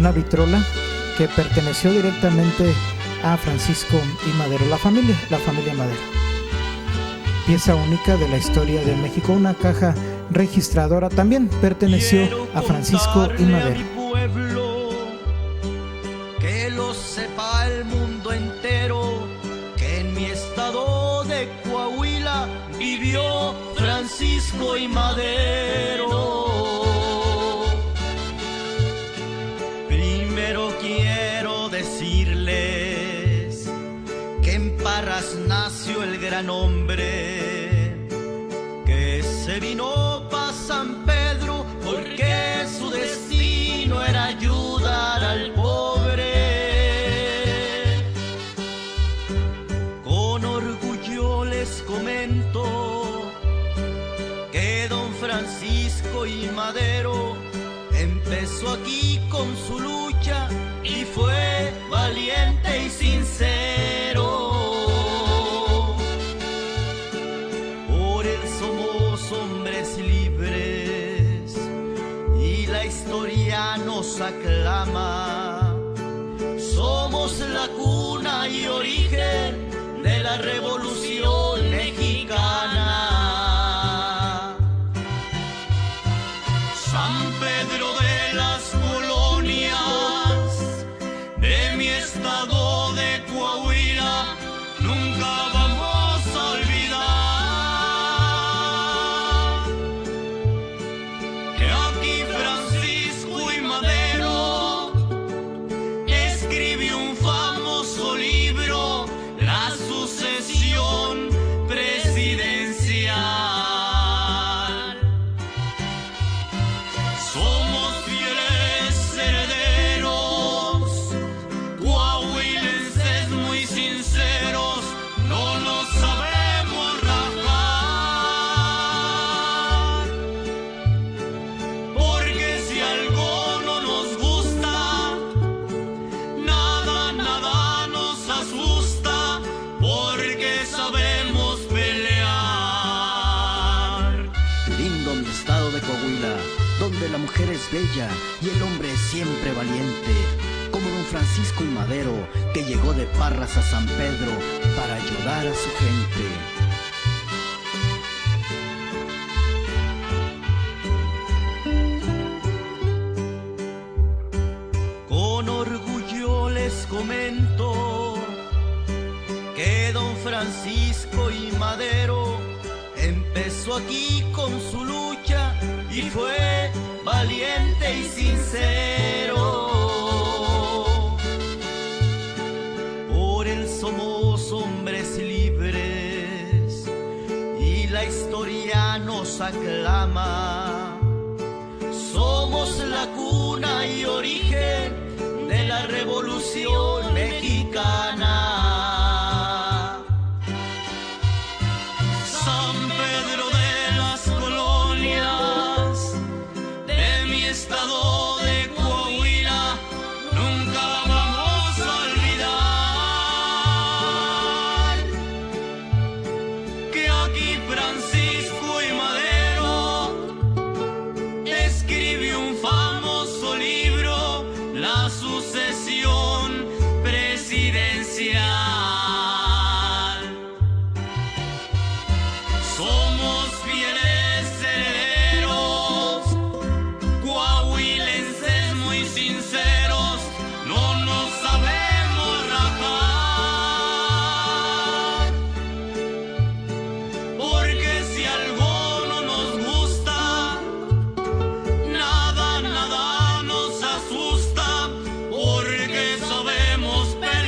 una vitrola que perteneció directamente a Francisco y Madero, la familia Madero. Pieza única de la historia de México, una caja registradora, también perteneció a Francisco y Madero. Que lo sepa el mundo entero, que en mi estado de Coahuila vivió Francisco y Madero. Primero quiero decirles que en Parras nació el gran hombre, que se vino pa' San Pedro porque su destino era ayudar al pobre. Con orgullo les comento que don Francisco y Madero empezó aquí con su lucha y fue valiente y sincero. Por él somos hombres libres y la historia nos aclama. Somos la cuna y origen de la Revolución Mexicana. San Pedro de las colonias de mi estado de Coahuila, nunca vamos a olvidar que aquí Francisco y Madero escribió un famoso libro, La Sucesión Presidencial. Somos fieles herederos, coahuilenses muy sinceros, no nos sabemos rajar, porque si algo no nos gusta, nada nos asusta, porque sabemos pelear. Lindo mi estado de Coahuila, donde la mujer es bella y el hombre es siempre valiente, como don Francisco y Madero, que llegó de Parras a San Pedro para ayudar a su gente. Con orgullo les comento que don Francisco y Madero empezó aquí con su lucha y fue valiente y sincero. Por él somos hombres libres y la historia nos aclama. Somos la cuna y origen de la Revolución Mexicana. San Pedro de las colonias de mi estado de Coahuila, nunca vamos a olvidar que aquí Francisco y Madero escribió un famoso libro, La Sucesión Presidencial. Somos fieles herederos, coahuilenses muy sinceros, no nos sabemos rajar, porque si algo no nos gusta, nada nos asusta, porque sabemos pelear.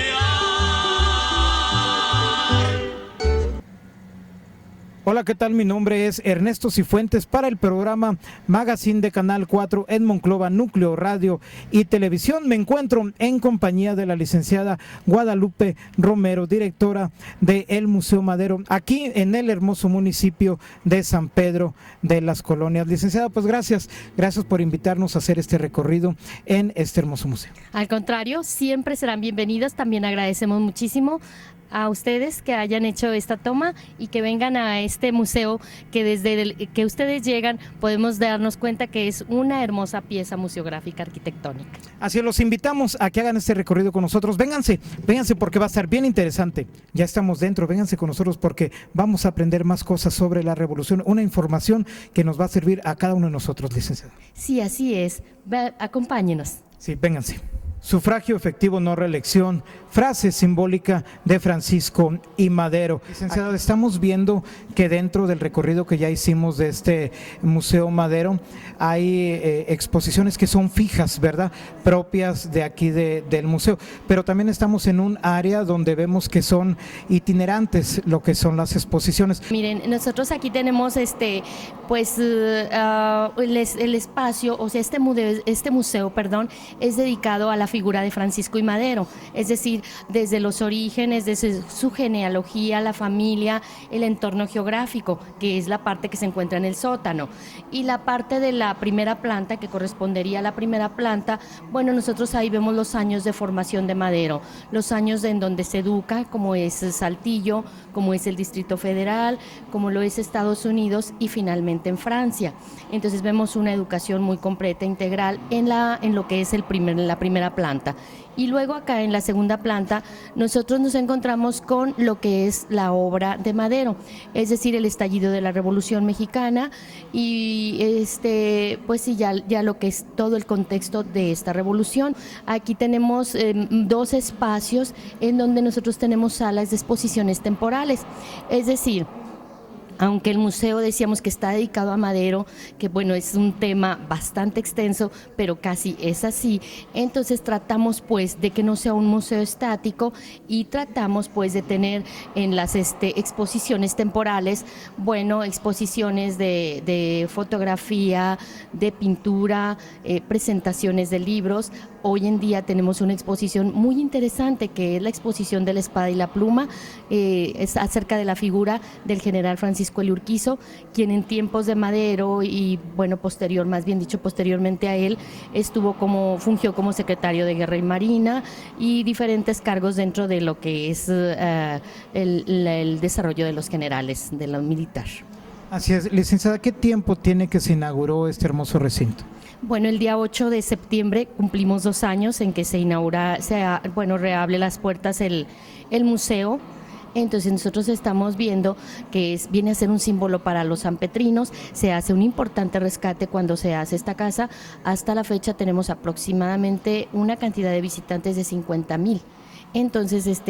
Hola, ¿qué tal? Mi nombre es Ernesto Cifuentes para el programa Magazine de Canal 4 en Monclova, Núcleo Radio y Televisión. Me encuentro en compañía de la licenciada Guadalupe Romero, directora del Museo Madero, aquí en el hermoso municipio de San Pedro de las Colonias. Licenciada, pues gracias por invitarnos a hacer este recorrido en este hermoso museo. Al contrario, siempre serán bienvenidas. También agradecemos muchísimo a ustedes que hayan hecho esta toma y que vengan a este museo que desde que ustedes llegan podemos darnos cuenta que es una hermosa pieza museográfica arquitectónica. Así los invitamos a que hagan este recorrido con nosotros. Vénganse porque va a estar bien interesante. Ya estamos dentro, vénganse con nosotros porque vamos a aprender más cosas sobre la revolución, una información que nos va a servir a cada uno de nosotros, licenciada. Sí, así es. Acompáñenos. Sí, vénganse. Sufragio efectivo, no reelección, frase simbólica de Francisco I. Madero. Licenciado, estamos viendo que dentro del recorrido que ya hicimos de este Museo Madero hay exposiciones que son fijas, ¿verdad? Propias de aquí del museo, pero también estamos en un área donde vemos que son itinerantes lo que son las exposiciones. Miren, nosotros aquí tenemos el espacio, o sea, este museo, es dedicado a la figura de Francisco I. Madero, es decir, desde los orígenes, desde su genealogía, la familia, el entorno geográfico, que es la parte que se encuentra en el sótano, y la parte de la primera planta, que correspondería a la primera planta. Bueno, nosotros ahí vemos los años de formación de Madero, los años en donde se educa, como es Saltillo, como es el Distrito Federal, como lo es Estados Unidos y finalmente en Francia. Entonces vemos una educación muy completa, integral en lo que es la primera planta. Y luego acá en la segunda planta nosotros nos encontramos con lo que es la obra de Madero, es decir, el estallido de la Revolución Mexicana y pues sí, ya lo que es todo el contexto de esta revolución. Aquí tenemos dos espacios en donde nosotros tenemos salas de exposiciones temporales, es decir, aunque el museo decíamos que está dedicado a Madero, que bueno, es un tema bastante extenso, pero casi es así, entonces tratamos pues de que no sea un museo estático y tratamos pues de tener en las exposiciones temporales, bueno, exposiciones de fotografía, de pintura, presentaciones de libros. Hoy en día tenemos una exposición muy interesante que es la exposición de la espada y la pluma, es acerca de la figura del general Francisco Eli Urquizo, quien en tiempos de Madero y bueno, posteriormente a él, fungió como secretario de Guerra y Marina y diferentes cargos dentro de lo que es el desarrollo de los generales de la militar. Así es, licenciada, ¿qué tiempo tiene que se inauguró este hermoso recinto? Bueno, el día 8 de septiembre cumplimos 2 años en que reabre las puertas el museo. Entonces nosotros estamos viendo que viene a ser un símbolo para los sanpetrinos, se hace un importante rescate cuando se hace esta casa. Hasta la fecha tenemos aproximadamente una cantidad de visitantes de 50,000. Entonces,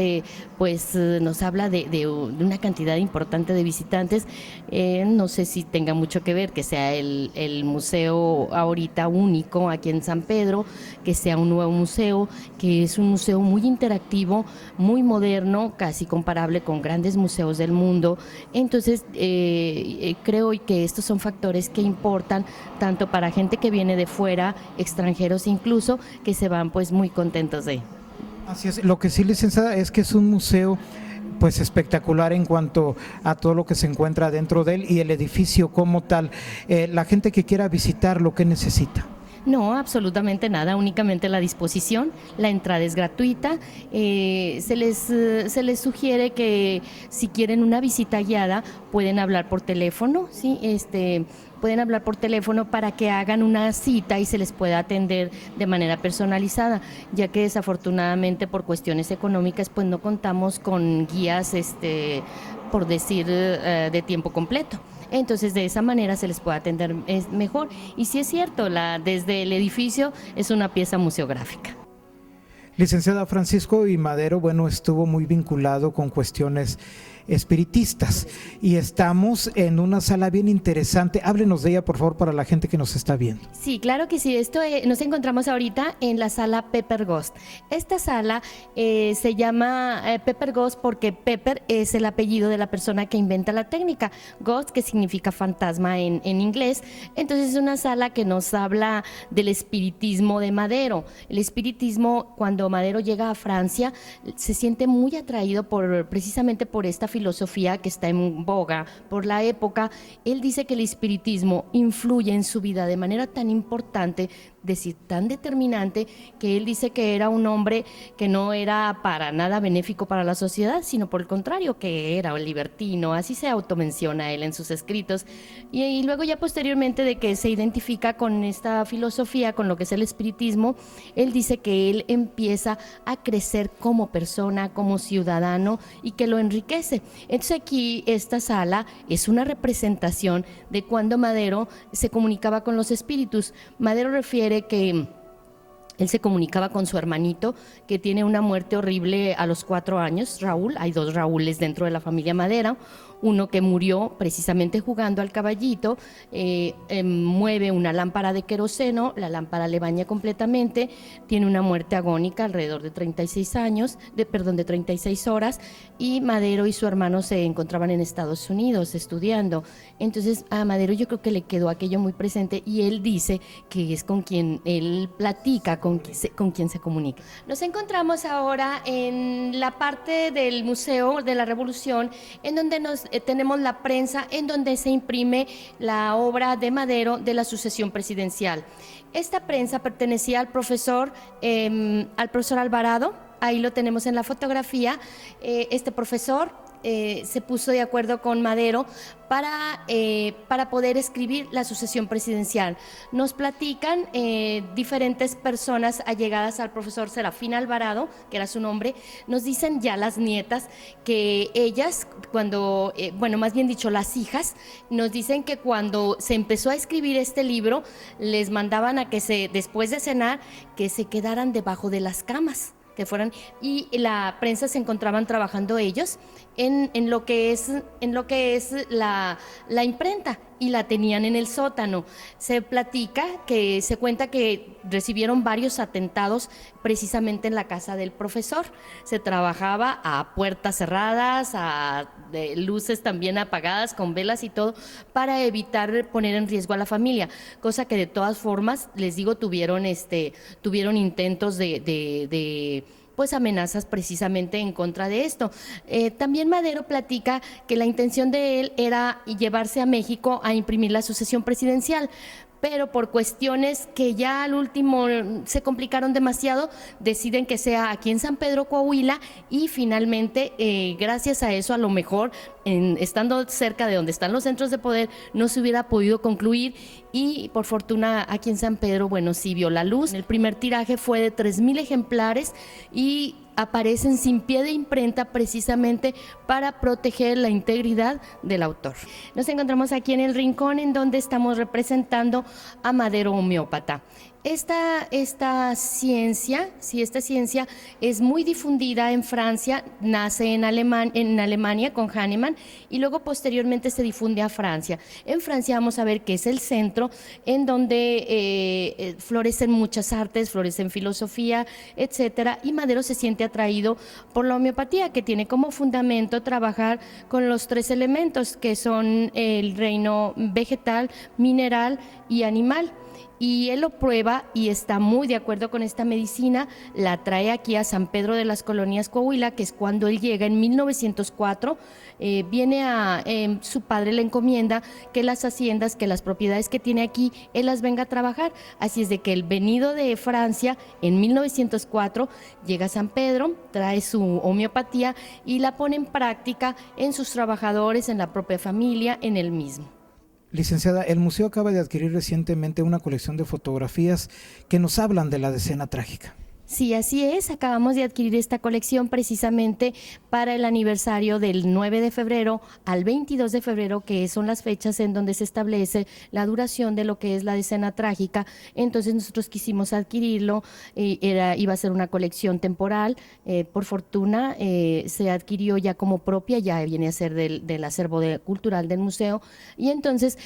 pues nos habla de una cantidad importante de visitantes. No sé si tenga mucho que ver que sea el museo ahorita único aquí en San Pedro, que sea un nuevo museo, que es un museo muy interactivo, muy moderno, casi comparable con grandes museos del mundo. Entonces, creo que estos son factores que importan tanto para gente que viene de fuera, extranjeros incluso, que se van pues muy contentos de. Así es, lo que sí, licenciada, es que es un museo pues espectacular en cuanto a todo lo que se encuentra dentro de él y el edificio como tal. La gente que quiera visitarlo, ¿qué necesita? No, absolutamente nada, únicamente la disposición, la entrada es gratuita, se les sugiere que si quieren una visita guiada pueden hablar por teléfono, ¿sí? Pueden hablar por teléfono para que hagan una cita y se les pueda atender de manera personalizada, ya que desafortunadamente por cuestiones económicas pues no contamos con guías, por decir, de tiempo completo. Entonces de esa manera se les puede atender mejor. Y sí es cierto, desde el edificio es una pieza museográfica. Licenciada, Francisco I. Madero, bueno, estuvo muy vinculado con cuestiones espiritistas y estamos en una sala bien interesante. Háblenos de ella, por favor, para la gente que nos está viendo. Sí, claro que sí. Nos encontramos ahorita en la sala Pepper Ghost. Esta sala se llama Pepper Ghost porque Pepper es el apellido de la persona que inventa la técnica. Ghost, que significa fantasma en inglés. Entonces es una sala que nos habla del espiritismo de Madero. El espiritismo, cuando Madero llega a Francia, se siente muy atraído precisamente por esta filosofía que está en boga por la época. Él dice que el espiritismo influye en su vida de manera tan importante decir, tan determinante, que él dice que era un hombre que no era para nada benéfico para la sociedad, sino por el contrario, que era un libertino, así se automenciona él en sus escritos. Y luego ya posteriormente de que se identifica con esta filosofía, con lo que es el espiritismo, él dice que él empieza a crecer como persona, como ciudadano, y que lo enriquece. Entonces aquí esta sala es una representación de cuando Madero se comunicaba con los espíritus. Madero refiere que él se comunicaba con su hermanito, que tiene una muerte horrible a los 4 años, Raúl. Hay 2 Raúles dentro de la familia Madero. Uno que murió precisamente jugando al caballito, mueve una lámpara de queroseno, la lámpara le baña completamente, tiene una muerte agónica alrededor de 36 horas, y Madero y su hermano se encontraban en Estados Unidos estudiando. Entonces a Madero yo creo que le quedó aquello muy presente, y él dice que es con quien él platica, con quien se comunica. Nos encontramos ahora en la parte del Museo de la Revolución, en donde tenemos la prensa, en donde se imprime la obra de Madero de la sucesión presidencial. Esta prensa pertenecía al profesor Alvarado. Ahí lo tenemos en la fotografía. Este profesor se puso de acuerdo con Madero para poder escribir la sucesión presidencial. Nos platican diferentes personas allegadas al profesor Serafín Alvarado, que era su nombre. Nos dicen ya las nietas que ellas, cuando, más bien dicho, las hijas, nos dicen que cuando se empezó a escribir este libro, les mandaban a que después de cenar, que se quedaran debajo de las camas, que fueran, y la prensa se encontraban trabajando ellos en lo que es la imprenta, y la tenían en el sótano. Se cuenta que recibieron varios atentados precisamente en la casa del profesor. Se trabajaba a puertas cerradas, de luces también apagadas, con velas y todo, para evitar poner en riesgo a la familia, cosa que de todas formas, les digo, tuvieron intentos de pues amenazas precisamente en contra de esto. También Madero platica que la intención de él era llevarse a México a imprimir la sucesión presidencial, pero por cuestiones que ya al último se complicaron demasiado, deciden que sea aquí en San Pedro, Coahuila, y finalmente, gracias a eso, a lo mejor, estando cerca de donde están los centros de poder, no se hubiera podido concluir, y por fortuna aquí en San Pedro, sí vio la luz. El primer tiraje fue de 3,000 ejemplares y aparecen sin pie de imprenta precisamente para proteger la integridad del autor. Nos encontramos aquí en el rincón en donde estamos representando a Madero homeópata. Esta ciencia es muy difundida en Francia, nace en Alemania con Hahnemann, y luego posteriormente se difunde a Francia. En Francia vamos a ver que es el centro en donde florecen muchas artes, florecen filosofía, etcétera, y Madero se siente atraído por la homeopatía, que tiene como fundamento trabajar con los 3 elementos, que son el reino vegetal, mineral y animal. Y él lo prueba y está muy de acuerdo con esta medicina, la trae aquí a San Pedro de las Colonias, Coahuila, que es cuando él llega en 1904, su padre le encomienda que las haciendas, que las propiedades que tiene aquí, él las venga a trabajar. Así es de que el venido de Francia en 1904 llega a San Pedro, trae su homeopatía y la pone en práctica en sus trabajadores, en la propia familia, en él mismo. Licenciada, el museo acaba de adquirir recientemente una colección de fotografías que nos hablan de la decena trágica. Sí, así es. Acabamos de adquirir esta colección precisamente para el aniversario del 9 de febrero al 22 de febrero, que son las fechas en donde se establece la duración de lo que es la decena trágica. Entonces nosotros quisimos adquirirlo, iba a ser una colección temporal. Por fortuna se adquirió ya como propia, ya viene a ser del acervo cultural del museo. Y entonces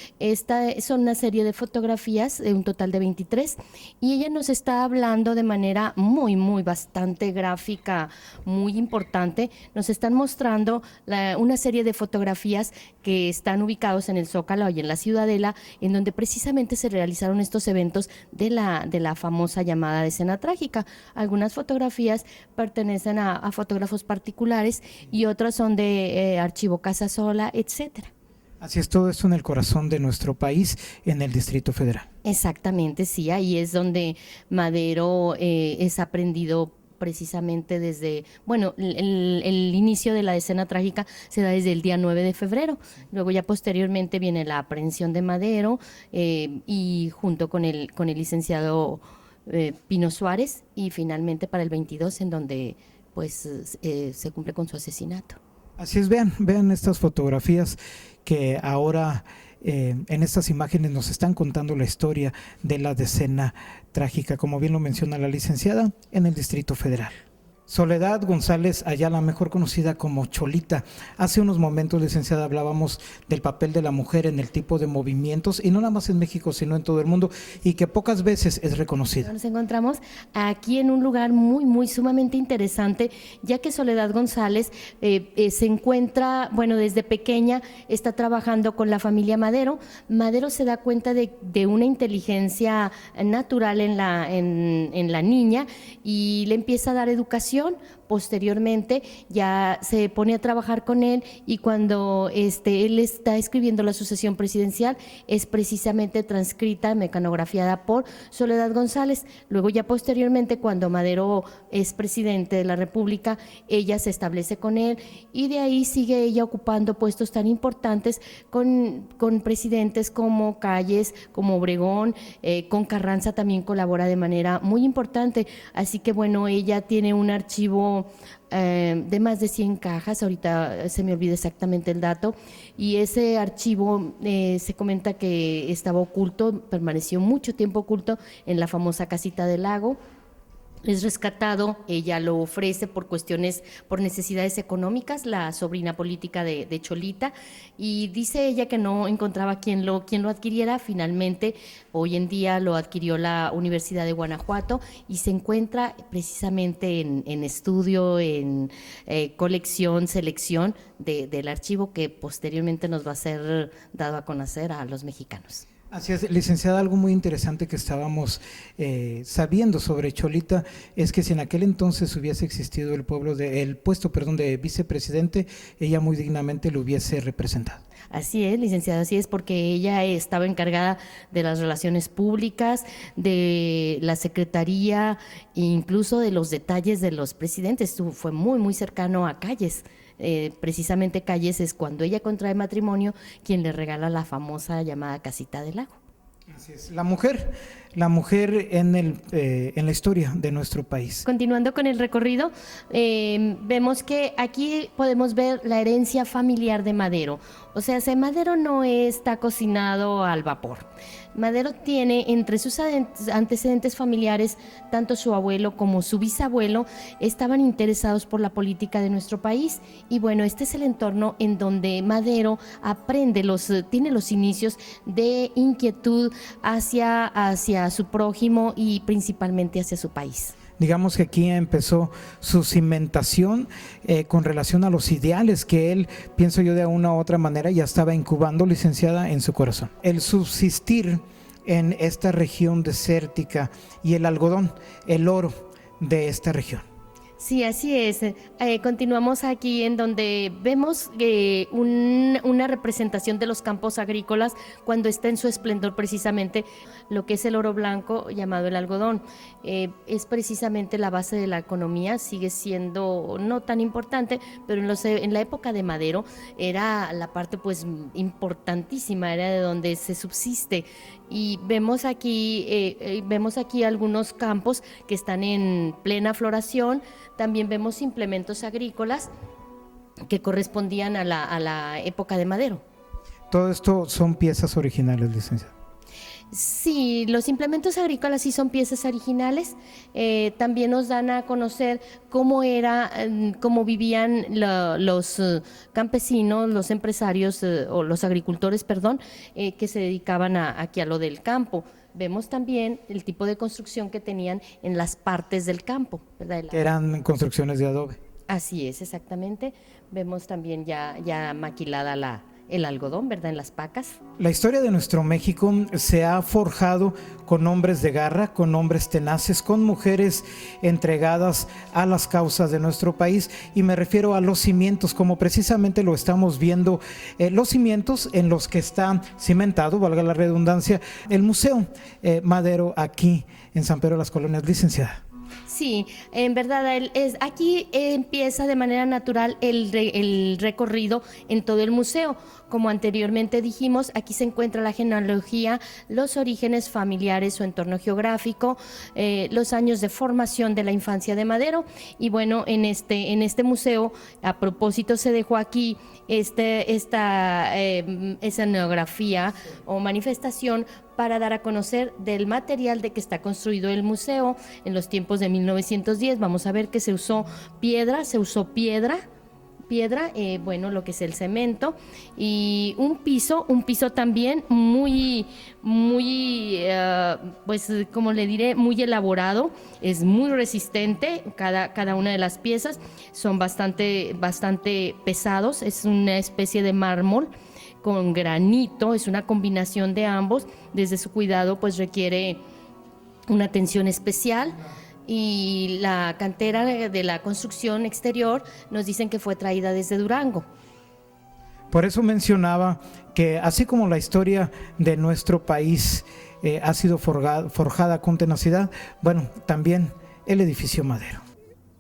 son una serie de fotografías, un total de 23, y ella nos está hablando de manera muy bastante gráfica, muy importante. Nos están mostrando una serie de fotografías que están ubicados en el Zócalo y en la Ciudadela, en donde precisamente se realizaron estos eventos de la famosa llamada decena trágica. Algunas fotografías pertenecen a fotógrafos particulares y otras son de Archivo Casasola, etcétera. Así es, todo esto en el corazón de nuestro país, en el Distrito Federal. Exactamente, sí, ahí es donde Madero es aprendido precisamente desde, bueno, el inicio de la escena trágica se da desde el día 9 de febrero, luego ya posteriormente viene la aprehensión de Madero y junto con el licenciado Pino Suárez, y finalmente para el 22 en donde pues se cumple con su asesinato. Así es, vean estas fotografías que ahora en estas imágenes nos están contando la historia de la decena trágica, como bien lo menciona la licenciada, en el Distrito Federal. Soledad González Ayala, mejor conocida como Cholita. Hace unos momentos, licenciada, hablábamos del papel de la mujer en el tipo de movimientos, y no nada más en México, sino en todo el mundo, y que pocas veces es reconocida. Nos encontramos aquí en un lugar muy sumamente interesante, ya que Soledad González se encuentra, bueno, desde pequeña está trabajando con la familia Madero. Madero se da cuenta de una inteligencia natural en la niña y le empieza a dar educación. Posteriormente ya se pone a trabajar con él, y cuando él está escribiendo la sucesión presidencial es precisamente transcrita, mecanografiada por Soledad González. Luego ya posteriormente, cuando Madero es presidente de la República, ella se establece con él y de ahí sigue ella ocupando puestos tan importantes con presidentes como Calles, como Obregón, con Carranza también colabora de manera muy importante. Así que bueno, ella tiene un archivo de más de 100 cajas, ahorita se me olvida exactamente el dato, y ese archivo se comenta que estaba oculto, permaneció mucho tiempo oculto en la famosa Casita del Lago. Es rescatado, ella lo ofrece por necesidades económicas, la sobrina política de Cholita, y dice ella que no encontraba quien lo adquiriera. Finalmente, hoy en día lo adquirió la Universidad de Guanajuato y se encuentra precisamente en estudio, en colección, selección del archivo que posteriormente nos va a ser dado a conocer a los mexicanos. Así es, licenciada, algo muy interesante que estábamos sabiendo sobre Cholita es que si en aquel entonces hubiese existido el puesto de vicepresidente, ella muy dignamente lo hubiese representado. Así es, licenciada, así es, porque ella estaba encargada de las relaciones públicas, de la secretaría e incluso de los detalles de los presidentes. Fue muy cercano a Calles. Precisamente Calles es, cuando ella contrae matrimonio, quien le regala la famosa llamada Casita del Lago. Así es, la mujer en la historia de nuestro país. Continuando con el recorrido, vemos que aquí podemos ver la herencia familiar de Madero. O sea, Madero no está cocinado al vapor. Madero tiene entre sus antecedentes familiares, tanto su abuelo como su bisabuelo estaban interesados por la política de nuestro país, y bueno, este es el entorno en donde Madero tiene los inicios de inquietud hacia su prójimo y principalmente hacia su país. Digamos que aquí empezó su cimentación con relación a los ideales que él, pienso yo, de una u otra manera ya estaba incubando, licenciada, en su corazón. El subsistir en esta región desértica y el algodón, el oro de esta región. Sí, así es. Continuamos aquí en donde vemos una representación de los campos agrícolas cuando está en su esplendor precisamente lo que es el oro blanco llamado el algodón. Es precisamente la base de la economía, sigue siendo no tan importante, pero en la época de Madero era la parte pues importantísima, era de donde se subsiste. Y vemos aquí algunos campos que están en plena floración. También vemos implementos agrícolas que correspondían a la época de Madero. Todo esto son piezas originales, licenciada. Sí, los implementos agrícolas sí son piezas originales. También nos dan a conocer cómo vivían los campesinos, los empresarios o los agricultores, que se dedicaban aquí a lo del campo. Vemos también el tipo de construcción que tenían en las partes del campo, ¿verdad? Que eran construcciones de adobe. Así es, exactamente. Vemos también ya maquilada el algodón, ¿verdad? En las pacas. La historia de nuestro México se ha forjado con hombres de garra, con hombres tenaces, con mujeres entregadas a las causas de nuestro país, y me refiero a los cimientos, como precisamente lo estamos viendo, los cimientos en los que está cimentado, valga la redundancia, el Museo Madero aquí en San Pedro de las Colonias, licenciada. Sí, en verdad, aquí empieza de manera natural el recorrido en todo el museo. Como anteriormente dijimos, aquí se encuentra la genealogía, los orígenes familiares, su entorno geográfico, los años de formación de la infancia de Madero. Y bueno, en este museo, a propósito, se dejó aquí esta escenografía o manifestación para dar a conocer del material de que está construido el museo en los tiempos de 1910. Vamos a ver que se usó piedra, bueno, lo que es el cemento, y un piso también muy, pues como le diré, muy elaborado, es muy resistente, cada una de las piezas son bastante pesados, es una especie de mármol con granito, es una combinación de ambos. Desde su cuidado pues requiere una atención especial, y la cantera de la construcción exterior nos dicen que fue traída desde Durango. Por eso mencionaba que así como la historia de nuestro país ha sido forjada con tenacidad, bueno, también el edificio Madero.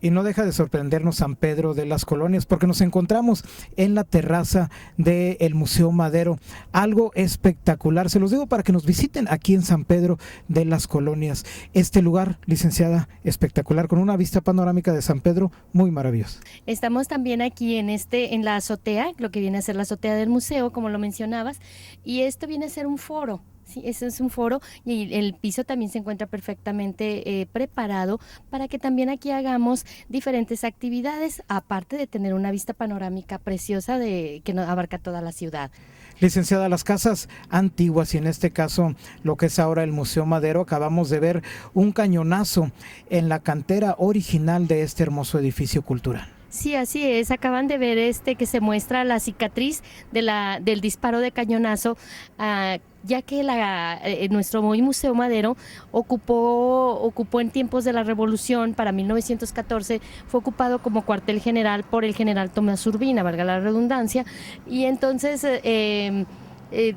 Y no deja de sorprendernos San Pedro de las Colonias, porque nos encontramos en la terraza del Museo Madero, algo espectacular. Se los digo para que nos visiten aquí en San Pedro de las Colonias. Este lugar, licenciada, espectacular, con una vista panorámica de San Pedro muy maravillosa. Estamos también aquí en la azotea, lo que viene a ser la azotea del museo, como lo mencionabas, y esto viene a ser un foro. Sí, ese es un foro, y el piso también se encuentra perfectamente preparado para que también aquí hagamos diferentes actividades, aparte de tener una vista panorámica preciosa que nos abarca toda la ciudad. Licenciada, las casas antiguas, y en este caso lo que es ahora el Museo Madero, acabamos de ver un cañonazo en la cantera original de este hermoso edificio cultural. Sí, así es. Acaban de ver que se muestra la cicatriz del disparo de cañonazo, ya que nuestro Museo Madero ocupó en tiempos de la Revolución, para 1914, fue ocupado como cuartel general por el general Tomás Urbina, valga la redundancia, y entonces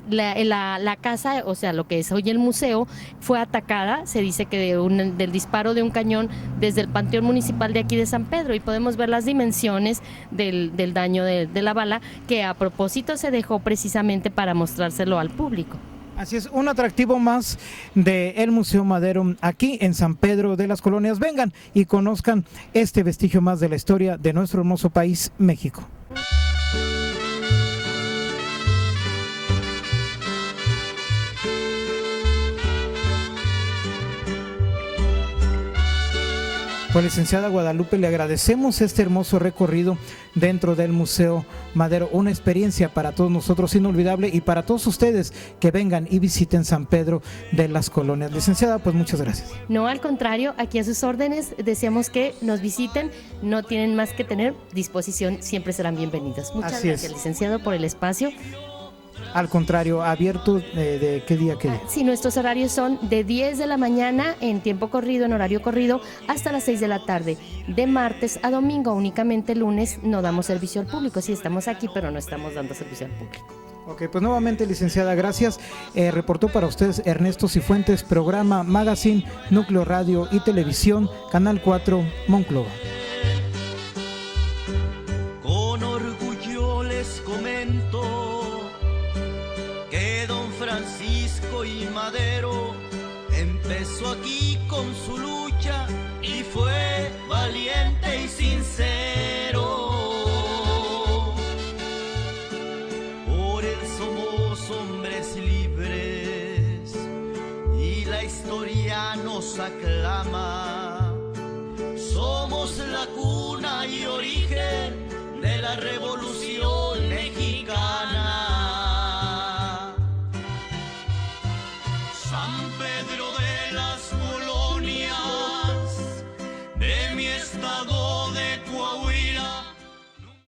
la casa, o sea, lo que es hoy el museo, fue atacada, se dice que del disparo de un cañón desde el Panteón Municipal de aquí de San Pedro, y podemos ver las dimensiones del daño de la bala, que a propósito se dejó precisamente para mostrárselo al público. Así es, un atractivo más del Museo Madero aquí en San Pedro de las Colonias. Vengan y conozcan este vestigio más de la historia de nuestro hermoso país, México. Pues licenciada Guadalupe, le agradecemos este hermoso recorrido dentro del Museo Madero, una experiencia para todos nosotros inolvidable, y para todos ustedes que vengan y visiten San Pedro de las Colonias. Licenciada, pues muchas gracias. No, al contrario, aquí a sus órdenes, deseamos que nos visiten, no tienen más que tener disposición, siempre serán bienvenidos. Muchas gracias, licenciado, por el espacio. Al contrario, abierto de qué día a qué día. Sí, nuestros horarios son de 10 de la mañana en tiempo corrido, en horario corrido, hasta las 6 de la tarde. De martes a domingo, únicamente lunes no damos servicio al público. Sí, estamos aquí, pero no estamos dando servicio al público. Ok, pues nuevamente, licenciada, gracias. Reportó para ustedes Ernesto Cifuentes, programa Magazine, Núcleo Radio y Televisión, Canal 4, Monclova. Con orgullo les comento que don Francisco y Madero empezó aquí con su lucha y fue valiente y sincero. Por él somos hombres libres y la historia nos aclama. Somos la cuna y origen de la revolución.